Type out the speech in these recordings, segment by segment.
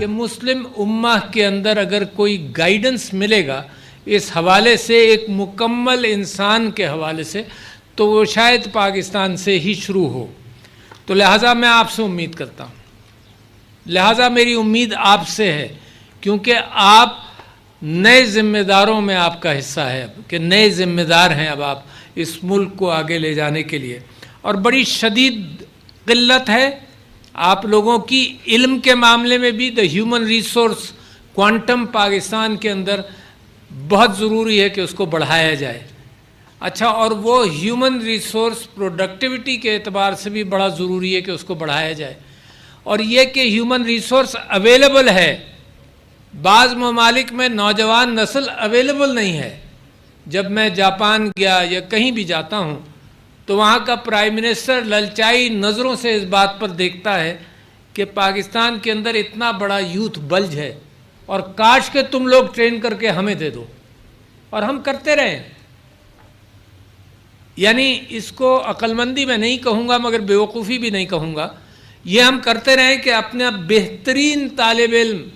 کہ مسلم امہ کے اندر اگر کوئی گائیڈنس ملے گا اس حوالے سے، ایک مکمل انسان کے حوالے سے، تو وہ شاید پاکستان سے ہی شروع ہو۔ تو لہٰذا میں آپ سے امید کرتا ہوں، لہٰذا میری امید آپ سے ہے، کیونکہ آپ نئے ذمہ داروں میں آپ کا حصہ ہے، کہ نئے ذمہ دار ہیں اب آپ اس ملک کو آگے لے جانے کے لیے۔ اور بڑی شدید قلت ہے آپ لوگوں کی علم کے معاملے میں بھی۔ The human resource quantum Pakistan کے اندر بہت ضروری ہے کہ اس کو بڑھایا جائے۔ اچھا، اور وہ ہیومن ریسورس پروڈکٹیوٹی کے اعتبار سے بھی بڑا ضروری ہے کہ اس کو بڑھایا جائے۔ اور یہ کہ ہیومن ریسورس اویلیبل ہے، بعض ممالک میں نوجوان نسل اویلیبل نہیں ہے۔ جب میں جاپان گیا یا کہیں بھی جاتا ہوں تو وہاں کا پرائم منسٹر للچائی نظروں سے اس بات پر دیکھتا ہے کہ پاکستان کے اندر اتنا بڑا یوتھ بلج ہے اور کاش کہ تم لوگ ٹرین کر کے ہمیں دے دو، اور ہم کرتے رہیں۔ یعنی اس کو عقل مندی میں نہیں کہوں گا مگر بیوقوفی بھی نہیں کہوں گا، یہ ہم کرتے رہیں کہ اپنا بہترین طالب علم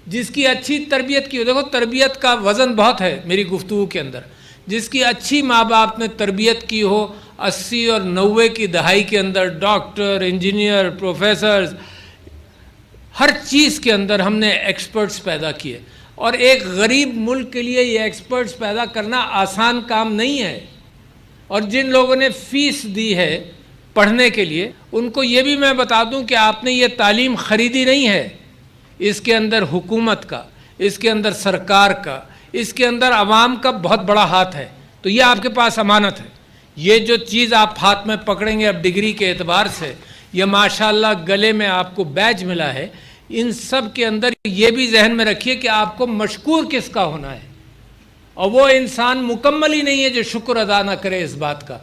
جس کی اچھی تربیت کی ہو، دیکھو تربیت کا وزن بہت ہے میری گفتگو کے اندر، جس کی اچھی ماں باپ نے تربیت کی ہو 80 اور 90 کی دہائی کے اندر، ڈاکٹر، انجینئر، پروفیسرز، ہر چیز کے اندر ہم نے ایکسپرٹس پیدا کیے۔ اور ایک غریب ملک کے لیے یہ ایکسپرٹس پیدا کرنا آسان کام نہیں ہے۔ اور جن لوگوں نے فیس دی ہے پڑھنے کے لیے، ان کو یہ بھی میں بتا دوں کہ آپ نے یہ تعلیم خریدی نہیں ہے، اس کے اندر حکومت کا، اس کے اندر سرکار کا، اس کے اندر عوام کا بہت بڑا ہاتھ ہے۔ تو یہ آپ کے پاس امانت ہے۔ یہ جو چیز آپ ہاتھ میں پکڑیں گے اب ڈگری کے اعتبار سے، یہ ماشاءاللہ گلے میں آپ کو بیج ملا ہے، ان سب کے اندر یہ بھی ذہن میں رکھیے کہ آپ کو مشکور کس کا ہونا ہے، اور وہ انسان مکمل ہی نہیں ہے جو شکر ادا نہ کرے اس بات کا۔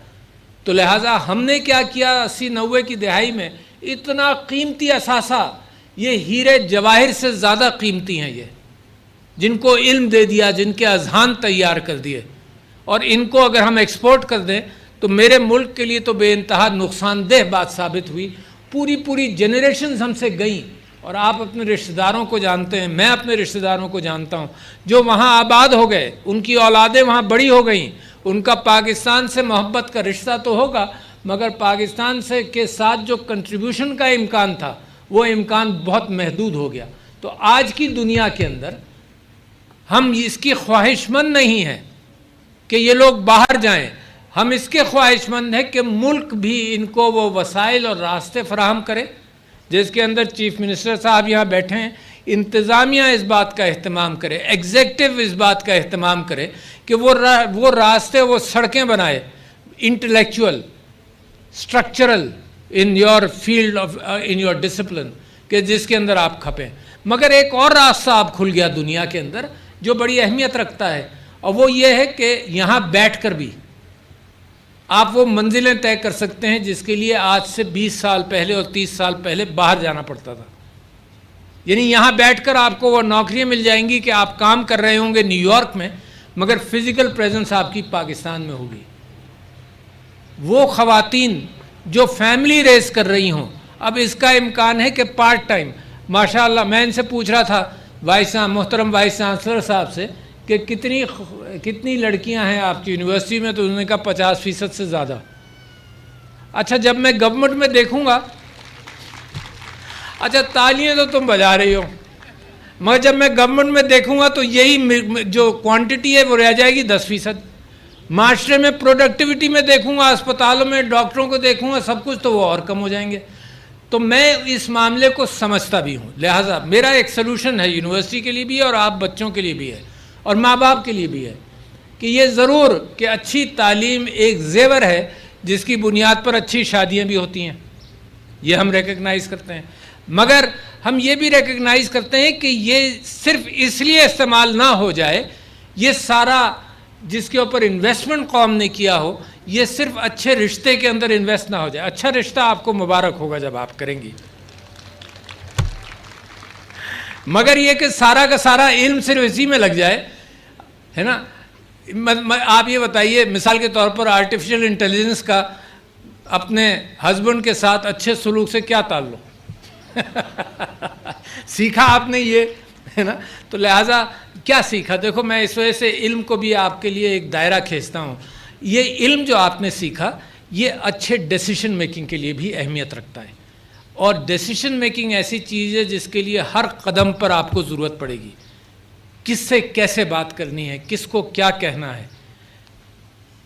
تو لہٰذا ہم نے کیا کیا 80-90 کی دہائی میں، اتنا قیمتی اثاثہ، یہ ہیرے جواہر سے زیادہ قیمتی ہیں یہ، جن کو علم دے دیا، جن کے اذہان تیار کر دیے، اور ان کو اگر ہم ایکسپورٹ کر دیں تو میرے ملک کے لیے تو بے انتہا نقصان دہ بات ثابت ہوئی۔ پوری جنریشنز ہم سے گئیں، اور آپ اپنے رشتہ داروں کو جانتے ہیں، میں اپنے رشتہ داروں کو جانتا ہوں جو وہاں آباد ہو گئے، ان کی اولادیں وہاں بڑی ہو گئیں، ان کا پاکستان سے محبت کا رشتہ تو ہوگا مگر پاکستان سے کے ساتھ جو کنٹریبیوشن کا امکان تھا وہ امکان بہت محدود ہو گیا۔ تو آج کی دنیا کے اندر ہم اس کی خواہش مند نہیں ہیں کہ یہ لوگ باہر جائیں، ہم اس کے خواہش مند ہیں کہ ملک بھی ان کو وہ وسائل اور راستے فراہم کرے جس کے اندر چیف منسٹر صاحب یہاں بیٹھے ہیں، انتظامیہ اس بات کا اہتمام کرے، ایگزیکٹو اس بات کا اہتمام کرے کہ وہ راستے، وہ سڑکیں بنائے، intellectual, structural in your field of in your discipline, کہ جس کے اندر آپ کھپیں۔ مگر ایک اور راستہ آپ کھل گیا دنیا کے اندر جو بڑی اہمیت رکھتا ہے، اور وہ یہ ہے کہ یہاں بیٹھ کر بھی آپ وہ منزلیں طے کر سکتے ہیں جس کے لیے آج سے 20 سال پہلے اور 30 سال پہلے باہر جانا پڑتا تھا۔ یعنی یہاں بیٹھ کر آپ کو وہ نوکریاں مل جائیں گی کہ آپ کام کر رہے ہوں گے نیو یارک میں مگر فزیکل پریزنس آپ کی پاکستان میں ہوگی۔ وہ خواتین جو فیملی ریز کر رہی ہوں، اب اس کا امکان ہے کہ پارٹ ٹائم، ماشاءاللہ میں ان سے پوچھ رہا تھا محترم وائس چانسلر صاحب سے کہ کتنی لڑکیاں ہیں آپ کی یونیورسٹی میں، تو انہوں نے کہا 50% سے زیادہ۔ اچھا جب میں گورنمنٹ میں دیکھوں گا، اچھا تالیاں تو تم بجا رہی ہو، مگر جب میں گورنمنٹ میں دیکھوں گا تو یہی جو کوانٹٹی ہے وہ رہ جائے گی 10%۔ معاشرے میں پروڈکٹیوٹی میں دیکھوں گا، اسپتالوں میں ڈاکٹروں کو دیکھوں گا، سب کچھ تو وہ اور کم ہو جائیں گے۔ تو میں اس معاملے کو سمجھتا بھی ہوں، لہٰذا میرا ایک سلوشن ہے یونیورسٹی کے لیے بھی اور آپ بچوں کے لیے بھی ہے اور ماں باپ کے لیے بھی ہے کہ یہ ضرور کہ اچھی تعلیم ایک زیور ہے جس کی بنیاد پر اچھی شادیاں بھی ہوتی ہیں، یہ ہم ریکگنائز کرتے ہیں، مگر ہم یہ بھی ریکگنائز کرتے ہیں کہ یہ صرف اس لیے استعمال نہ ہو جائے، یہ سارا جس کے اوپر انویسٹمنٹ قوم نے کیا ہو، یہ صرف اچھے رشتے کے اندر انویسٹ نہ ہو جائے۔ اچھا رشتہ آپ کو مبارک ہوگا جب آپ کریں گی، مگر یہ کہ سارا کا سارا علم صرف اسی میں لگ جائے، ہے نا۔ آپ یہ بتائیے مثال کے طور پر آرٹیفیشل انٹیلیجنس کا اپنے ہسبینڈ کے ساتھ اچھے سلوک سے کیا تعلق؟ سیکھا آپ نے یہ ہے نا. تو لہٰذا کیا سیکھا؟ دیکھو میں اس وجہ سے علم کو بھی آپ کے لیے ایک دائرہ کھینچتا ہوں. یہ علم جو آپ نے سیکھا یہ اچھے ڈیسیشن میکنگ کے لیے بھی اہمیت رکھتا ہے. اور ڈیسیشن میکنگ ایسی چیز ہے جس کے لیے ہر قدم پر آپ کو ضرورت پڑے گی. کس سے کیسے بات کرنی ہے، کس کو کیا کہنا ہے،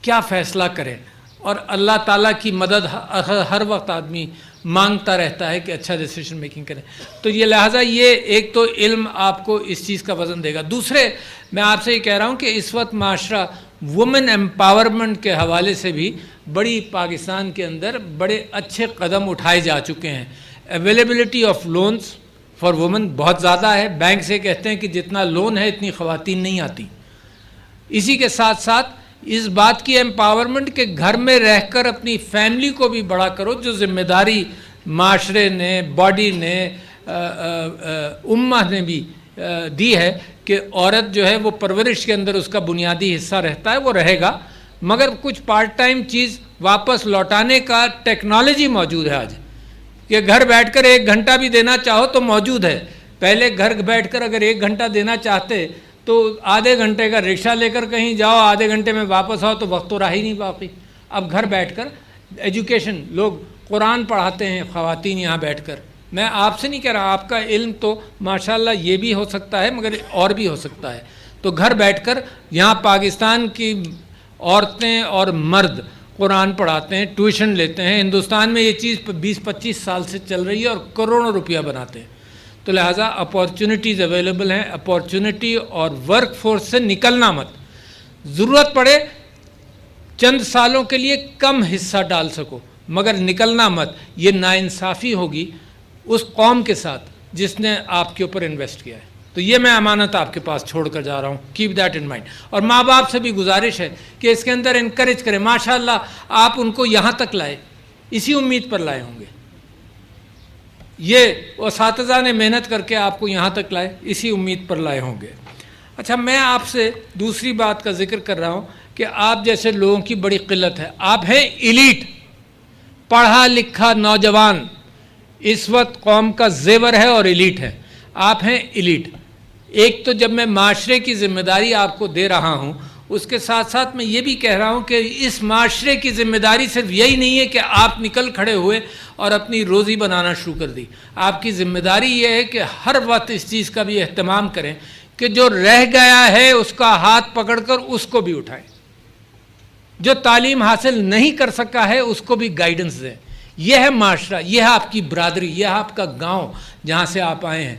کیا فیصلہ کریں. اور اللہ تعالیٰ کی مدد ہر وقت آدمی مانگتا رہتا ہے کہ اچھا ڈیسیشن میکنگ کریں. تو یہ لہٰذا یہ ایک تو علم آپ کو اس چیز کا وزن دے گا. دوسرے میں آپ سے یہ کہہ رہا ہوں کہ اس وقت معاشرہ وومن ایمپاورمنٹ کے حوالے سے بھی بڑی پاکستان کے اندر بڑے اچھے قدم اٹھائے جا چکے ہیں. Availability of loans for women بہت زیادہ ہے. بینک سے کہتے ہیں کہ جتنا لون ہے اتنی خواتین نہیں آتی. اسی کے ساتھ ساتھ اس بات کی ایمپاورمنٹ کہ گھر میں رہ کر اپنی فیملی کو بھی بڑا کرو، جو ذمہ داری معاشرے نے، باڈی نے، امہ نے بھی دی ہے کہ عورت جو ہے وہ پرورش کے اندر اس کا بنیادی حصہ رہتا ہے، وہ رہے گا. مگر کچھ پارٹ ٹائم چیز واپس لوٹانے کا ٹیکنالوجی موجود ہے آج، کہ گھر بیٹھ کر 1 گھنٹہ بھی دینا چاہو تو موجود ہے. پہلے گھر بیٹھ کر اگر 1 گھنٹہ دینا چاہتے تو آدھے گھنٹے کا رکشہ لے کر کہیں جاؤ، آدھے گھنٹے میں واپس آؤ تو وقت تو رہا ہی نہیں باقی. اب گھر بیٹھ کر ایجوکیشن، لوگ قرآن پڑھاتے ہیں خواتین یہاں بیٹھ کر. میں آپ سے نہیں کہہ رہا، آپ کا علم تو ماشاءاللہ یہ بھی ہو سکتا ہے مگر اور بھی ہو سکتا ہے. تو گھر بیٹھ کر یہاں پاکستان کی عورتیں اور مرد قرآن پڑھاتے ہیں، ٹیوشن لیتے ہیں. ہندوستان میں یہ چیز 20-25 سال سے چل رہی ہے اور کروڑوں روپیہ بناتے ہیں. تو لہٰذا اپارچونیٹیز اویلیبل ہیں. اپارچونیٹی اور ورک فورس سے نکلنا مت. ضرورت پڑے چند سالوں کے لیے کم حصہ ڈال سکو مگر نکلنا مت. یہ ناانصافی ہوگی اس قوم کے ساتھ جس نے آپ کے اوپر انویسٹ کیا ہے. تو یہ میں امانت آپ کے پاس چھوڑ کر جا رہا ہوں. Keep that in mind. اور ماں باپ سے بھی گزارش ہے کہ اس کے اندر انکریج کریں. ماشاءاللہ آپ ان کو یہاں تک لائے، اسی امید پر لائے ہوں گے. یہ اساتذہ نے محنت کر کے آپ کو یہاں تک لائے، اسی امید پر لائے ہوں گے. اچھا میں آپ سے دوسری بات کا ذکر کر رہا ہوں کہ آپ جیسے لوگوں کی بڑی قلت ہے. آپ ہیں ایلیٹ، پڑھا لکھا نوجوان اس وقت قوم کا زیور ہے اور ایلیٹ ہے. آپ ہیں ایلیٹ. ایک تو جب میں معاشرے کی ذمہ داری آپ کو دے رہا ہوں، اس کے ساتھ ساتھ میں یہ بھی کہہ رہا ہوں کہ اس معاشرے کی ذمہ داری صرف یہی نہیں ہے کہ آپ نکل کھڑے ہوئے اور اپنی روزی بنانا شروع کر دی. آپ کی ذمہ داری یہ ہے کہ ہر وقت اس چیز کا بھی اہتمام کریں کہ جو رہ گیا ہے اس کا ہاتھ پکڑ کر اس کو بھی اٹھائیں. جو تعلیم حاصل نہیں کر سکا ہے اس کو بھی گائیڈنس دیں. یہ ہے معاشرہ، یہ ہے آپ کی برادری، یہ ہے آپ کا گاؤں جہاں سے آپ آئے ہیں.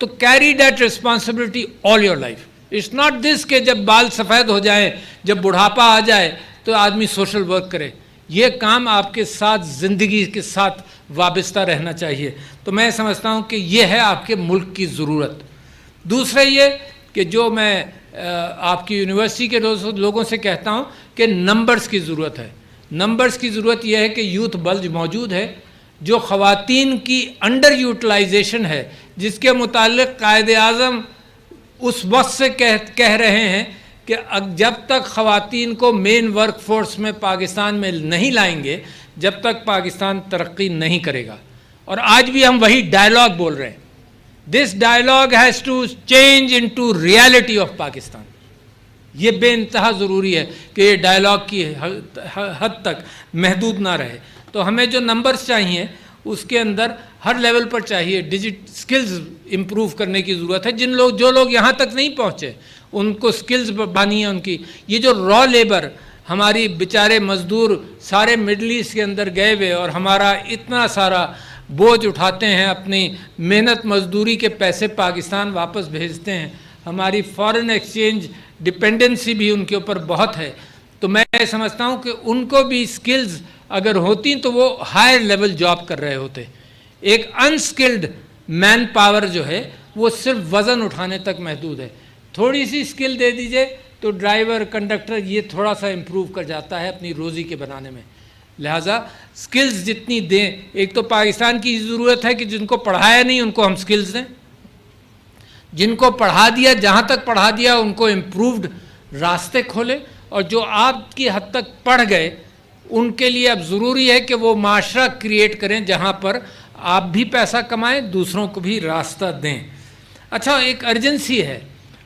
تو carry that responsibility all your life. It's not this کہ جب بال سفید ہو جائیں، جب بڑھاپا آ جائے تو آدمی سوشل ورک کرے. یہ کام آپ کے ساتھ زندگی کے ساتھ وابستہ رہنا چاہیے. تو میں سمجھتا ہوں کہ یہ ہے آپ کے ملک کی ضرورت. دوسرا یہ کہ جو میں آپ کی یونیورسٹی کے لوگوں سے کہتا ہوں کہ نمبرز کی ضرورت ہے. نمبرز کی ضرورت یہ ہے کہ یوتھ بلج موجود ہے. جو خواتین کی انڈر یوٹیلائزیشن ہے، جس کے متعلق قائد اعظم اس وقت سے کہہ رہے ہیں کہ جب تک خواتین کو مین ورک فورس میں پاکستان میں نہیں لائیں گے جب تک پاکستان ترقی نہیں کرے گا. اور آج بھی ہم وہی ڈائلاگ بول رہے ہیں. This dialogue has to change into reality of Pakistan. یہ بے انتہا ضروری ہے کہ یہ ڈائلاگ کی حد تک محدود نہ رہے. تو ہمیں جو نمبرز چاہیے اس کے اندر ہر لیول پر چاہیے. ڈیجٹ سکلز امپروو کرنے کی ضرورت ہے. جو لوگ یہاں تک نہیں پہنچے ان کو سکلز بڑھانی ہے ان کی. یہ جو را لیبر ہماری بیچارے مزدور سارے مڈل ایسٹ کے اندر گئے ہوئے اور ہمارا اتنا سارا بوجھ اٹھاتے ہیں، اپنی محنت مزدوری کے پیسے پاکستان واپس بھیجتے ہیں. ہماری فارن ایکسچینج ڈپینڈنسی بھی ان کے اوپر بہت ہے. تو میں سمجھتا ہوں کہ ان کو بھی سکلز اگر ہوتی تو وہ ہائر لیول جاب کر رہے ہوتے. ایک انسکلڈ مین پاور جو ہے وہ صرف وزن اٹھانے تک محدود ہے. تھوڑی سی سکل دے دیجئے تو ڈرائیور، کنڈکٹر یہ تھوڑا سا امپروو کر جاتا ہے اپنی روزی کے بنانے میں. لہٰذا سکلز جتنی دیں، ایک تو پاکستان کی ضرورت ہے کہ جن کو پڑھایا نہیں ان کو ہم سکلز دیں، جن کو پڑھا دیا جہاں تک پڑھا دیا ان کو امپرووڈ راستے کھولے، اور جو آپ کی حد تک پڑھ گئے ان کے لیے اب ضروری ہے کہ وہ معاشرہ کریٹ کریں جہاں پر آپ بھی پیسہ کمائیں، دوسروں کو بھی راستہ دیں۔ اچھا، ایک ارجنسی ہے،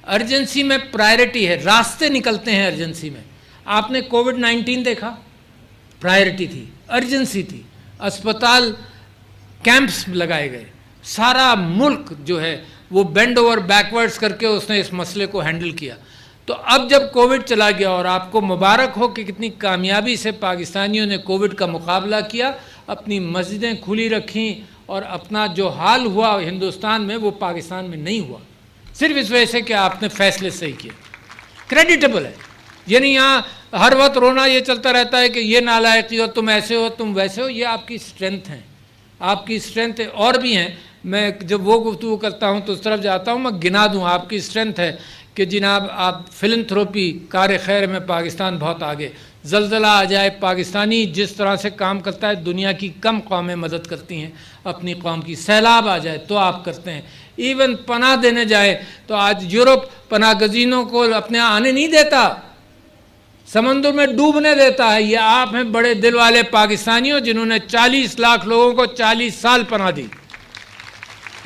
ارجنسی میں پرائرٹی ہے، راستے نکلتے ہیں ارجنسی میں۔ آپ نے کووڈ-19 دیکھا، پرائرٹی تھی، ارجنسی تھی، اسپتال کیمپس لگائے گئے، سارا ملک جو ہے وہ بینڈ اوور بیکورڈز کر کے اس نے اس مسئلے کو ہینڈل کیا۔ تو اب جب کووڈ چلا گیا، اور آپ کو مبارک ہو کہ کتنی کامیابی سے پاکستانیوں نے کووڈ کا مقابلہ کیا، اپنی مسجدیں کھلی رکھیں، اور اپنا جو حال ہوا ہندوستان میں وہ پاکستان میں نہیں ہوا، صرف اس وجہ سے کہ آپ نے فیصلے صحیح کیے۔ کریڈیٹیبل ہے، یعنی یہاں ہر وقت رونا یہ چلتا رہتا ہے کہ یہ نالائقی ہو، تم ایسے ہو، تم ویسے ہو، یہ آپ کی اسٹرینتھ ہیں، آپ کی اسٹرینتھ اور بھی ہیں۔ میں جب وہ گفتگو کرتا ہوں تو اس طرف جاتا ہوں، میں گنا دوں آپ کی اسٹرینتھ ہے کہ جناب آپ فلنتھروپی کار خیر میں پاکستان بہت آگے، زلزلہ آ جائے پاکستانی جس طرح سے کام کرتا ہے دنیا کی کم قومیں مدد کرتی ہیں اپنی قوم کی، سیلاب آ جائے تو آپ کرتے ہیں، ایون پناہ دینے جائے تو آج یورپ پناہ گزینوں کو اپنے آنے نہیں دیتا، سمندر میں ڈوبنے دیتا ہے۔ یہ آپ ہیں بڑے دل والے پاکستانیوں جنہوں نے 40 لاکھ لوگوں کو 40 سال پناہ دی۔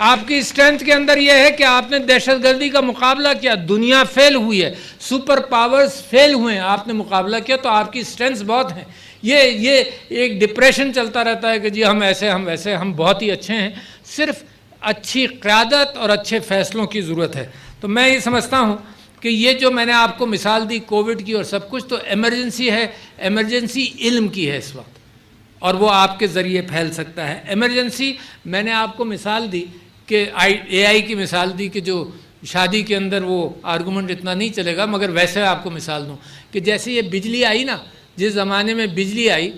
آپ کی اسٹرینتھ کے اندر یہ ہے کہ آپ نے دہشت گردی کا مقابلہ کیا، دنیا فیل ہوئی ہے، سپر پاورز فیل ہوئے ہیں، آپ نے مقابلہ کیا، تو آپ کی اسٹرینتھ بہت ہیں۔ یہ ایک ڈپریشن چلتا رہتا ہے کہ جی ہم ایسے ہم ویسے، ہم بہت ہی اچھے ہیں، صرف اچھی قیادت اور اچھے فیصلوں کی ضرورت ہے۔ تو میں یہ سمجھتا ہوں کہ یہ جو میں نے آپ کو مثال دی کووڈ کی اور سب کچھ، تو ایمرجنسی ہے، ایمرجنسی علم کی ہے اس وقت، اور وہ آپ کے ذریعے پھیل سکتا ہے۔ ایمرجنسی میں نے آپ کو مثال دی کہ اے آئی کی مثال دی کہ جو شادی کے اندر وہ آرگومنٹ اتنا نہیں چلے گا، مگر ویسے آپ کو مثال دوں کہ جیسے یہ بجلی آئی نا، جس زمانے میں بجلی آئی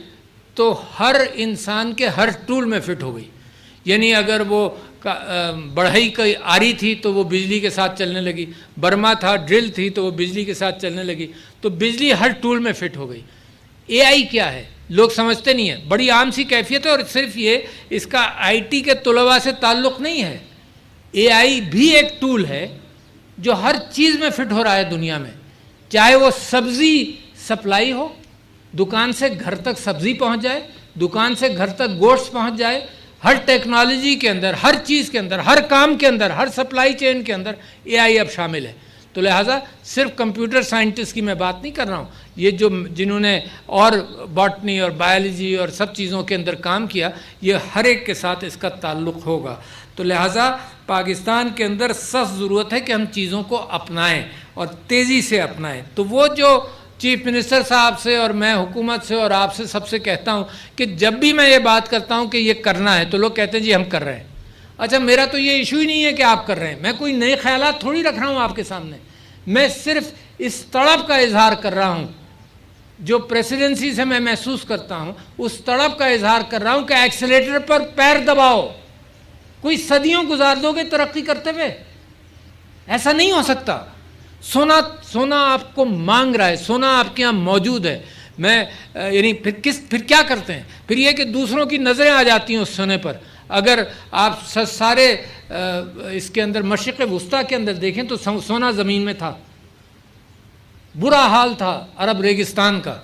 تو ہر انسان کے ہر ٹول میں فٹ ہو گئی، یعنی اگر وہ بڑھئی کی آری تھی تو وہ بجلی کے ساتھ چلنے لگی، برما تھا، ڈرل تھی تو وہ بجلی کے ساتھ چلنے لگی، تو بجلی ہر ٹول میں فٹ ہو گئی۔ اے آئی کیا ہے لوگ سمجھتے نہیں ہیں، بڑی عام سی کیفیت ہے، اور صرف یہ اس کا آئی ٹی کے طلباء سے تعلق نہیں ہے، اے آئی بھی ایک ٹول ہے جو ہر چیز میں فٹ ہو رہا ہے دنیا میں، چاہے وہ سبزی سپلائی ہو، دکان سے گھر تک سبزی پہنچ جائے، دکان سے گھر تک گوشت پہنچ جائے، ہر ٹیکنالوجی کے اندر، ہر چیز کے اندر، ہر کام کے اندر، ہر سپلائی چین کے اندر اے آئی اب شامل ہے۔ تو لہٰذا صرف کمپیوٹر سائنٹسٹ کی میں بات نہیں کر رہا ہوں، یہ جو جنہوں نے اور باٹنی اور بایولوجی اور سب چیزوں کے اندر کام کیا، یہ ہر ایک کے ساتھ اس کا تعلق ہوگا۔ تو لہٰذا پاکستان کے اندر سخت ضرورت ہے کہ ہم چیزوں کو اپنائیں اور تیزی سے اپنائیں۔ تو وہ جو چیف منسٹر صاحب سے اور میں حکومت سے اور آپ سے سب سے کہتا ہوں کہ جب بھی میں یہ بات کرتا ہوں کہ یہ کرنا ہے تو لوگ کہتے ہیں جی ہم کر رہے ہیں۔ اچھا، میرا تو یہ ایشو ہی نہیں ہے کہ آپ کر رہے ہیں، میں کوئی نئے خیالات تھوڑی رکھ رہا ہوں آپ کے سامنے، میں صرف اس تڑپ کا اظہار کر رہا ہوں جو پریسیڈنسی سے میں محسوس کرتا ہوں، اس تڑپ کا اظہار کر رہا ہوں کہ ایکسیلیٹر پر پیر دباؤ، کوئی صدیوں گزار دو گے ترقی کرتے ہوئے، ایسا نہیں ہو سکتا۔ سونا آپ کو مانگ رہا ہے، سونا آپ کے یہاں موجود ہے، میں یعنی پھر کیا کرتے ہیں؟ پھر یہ کہ دوسروں کی نظریں آ جاتی ہیں اس سونے پر۔ اگر آپ سارے اس کے اندر مشرق وسطیٰ کے اندر دیکھیں تو سونا زمین میں تھا، برا حال تھا عرب ریگستان کا،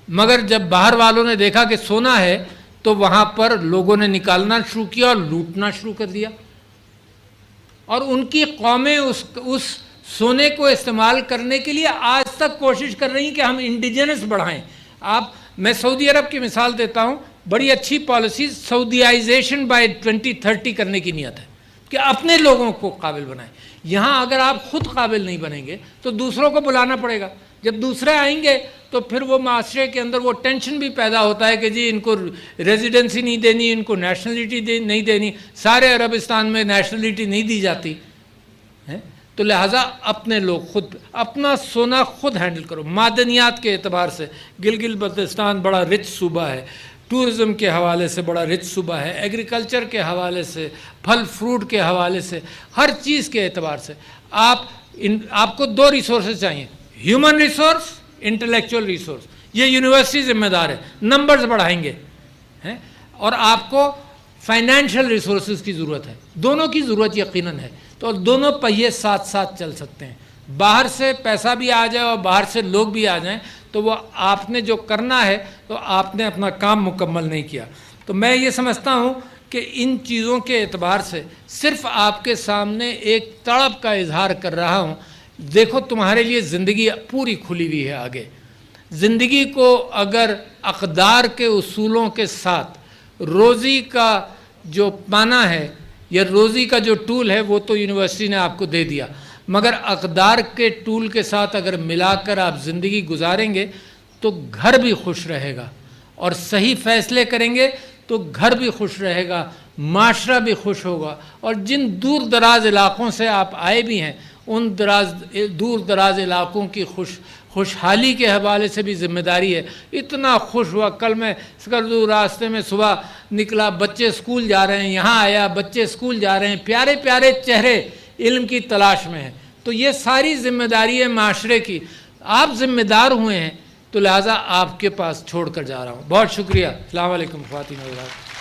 مگر جب باہر والوں نے دیکھا کہ سونا ہے تو وہاں پر لوگوں نے نکالنا شروع کیا اور لوٹنا شروع کر دیا، اور ان کی قومیں اس سونے کو استعمال کرنے کے لیے آج تک کوشش کر رہی ہیں کہ ہم انڈیجنس بڑھائیں۔ میں سعودی عرب کی مثال دیتا ہوں، بڑی اچھی پالیسی سعودیائزیشن بائی 2030 کرنے کی نیت ہے کہ اپنے لوگوں کو قابل بنائیں۔ یہاں اگر آپ خود قابل نہیں بنیں گے تو دوسروں کو بلانا پڑے گا، جب دوسرے آئیں گے تو پھر وہ معاشرے کے اندر وہ ٹینشن بھی پیدا ہوتا ہے کہ جی ان کو ریزیڈنسی نہیں دینی، ان کو نیشنلٹی نہیں دینی، سارے عربستان میں نیشنلٹی نہیں دی جاتی ہے، تو لہٰذا اپنے لوگ خود اپنا سونا خود ہینڈل کرو۔ معدنیات کے اعتبار سے گلگت بلتستان بڑا رچ صوبہ ہے، ٹورزم کے حوالے سے بڑا رچ صوبہ ہے، ایگریکلچر کے حوالے سے، پھل فروٹ کے حوالے سے، ہر چیز کے اعتبار سے آپ کو 2 ریسورسز چاہیے، ہیومن ریسورس، انٹلیکچوئل ریسورس۔ یہ یونیورسٹی ذمہ دار ہے، نمبرز بڑھائیں گے، اور آپ کو فائنینشیل ریسورسز کی ضرورت ہے، دونوں کی ضرورت یقیناً ہے، تو دونوں پہیے ساتھ ساتھ چل سکتے ہیں۔ باہر سے پیسہ بھی آ جائے اور باہر سے لوگ بھی آ جائیں تو وہ آپ نے جو کرنا ہے تو آپ نے اپنا کام مکمل نہیں کیا. تو میں یہ سمجھتا ہوں کہ ان چیزوں کے اعتبار سے صرف آپ کے سامنے ایک تڑپ کا اظہار کر رہا ہوں. دیکھو تمہارے لیے زندگی پوری کھلی ہوئی ہے آگے. زندگی کو اگر اقدار کے اصولوں کے ساتھ روزی کا جو پانا ہے یا روزی کا جو ٹول ہے وہ تو یونیورسٹی نے آپ کو دے دیا، مگر اقدار کے ٹول کے ساتھ اگر ملا کر آپ زندگی گزاریں گے تو گھر بھی خوش رہے گا، اور صحیح فیصلے کریں گے تو گھر بھی خوش رہے گا، معاشرہ بھی خوش ہوگا. اور جن دور دراز علاقوں سے آپ آئے بھی ہیں ان دور دراز علاقوں کی خوشحالی کے حوالے سے بھی ذمہ داری ہے. اتنا خوش ہوا کل میں سکردو راستے میں صبح نکلا، بچے اسکول جا رہے ہیں، یہاں آیا بچے اسکول جا رہے ہیں، پیارے پیارے چہرے علم کی تلاش میں ہیں. تو یہ ساری ذمہ داری ہے معاشرے کی. آپ ذمہ دار ہوئے ہیں تو لہٰذا آپ کے پاس چھوڑ کر جا رہا ہوں. بہت شکریہ. السلام علیکم خواتین و حضرات.